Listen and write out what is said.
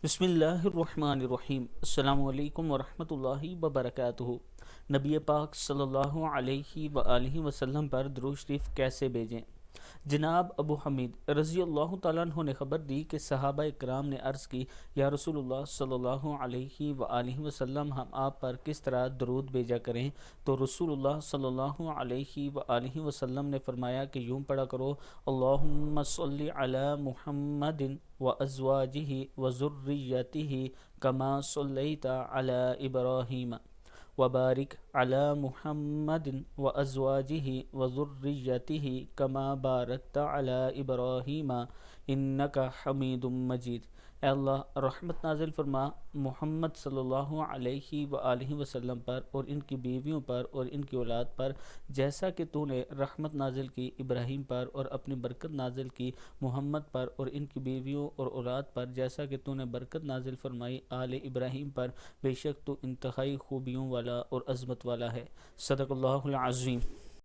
بسم اللہ الرحمن الرحیم۔ السلام علیکم ورحمۃ اللہ وبرکاتہ۔ نبی پاک صلی اللہ علیہ وآلہ وسلم پر درود شریف کیسے بھیجیں؟ جناب ابو حمید رضی اللہ تعالیٰ عنہ نے خبر دی کہ صحابہ اکرام نے عرض کی، یا رسول اللہ صلی اللہ علیہ وآلہ وسلم، ہم آپ پر کس طرح درود بھیجا کریں؟ تو رسول اللہ صلی اللہ علیہ وآلہ وسلم نے فرمایا کہ یوں پڑھا کرو: اللہم صلی علی محمد وازواجہ وذریتہ کما صلیت علی ابراہیم وبارک علی محمد وازواجہ وذریتہ کما بارکت علی ابراہیم انک حمید مجید۔ اے اللہ، رحمت نازل فرما محمد صلی اللہ علیہ وآلہ وسلم پر اور ان کی بیویوں پر اور ان کی اولاد پر، جیسا کہ تو نے رحمت نازل کی ابراہیم پر، اور اپنی برکت نازل کی محمد پر اور ان کی بیویوں اور اولاد پر، جیسا کہ تو نے برکت نازل فرمائی آل ابراہیم پر۔ بے شک تو انتہائی خوبیوں والا اور عظمت والا ہے۔ صدق اللہ العظیم۔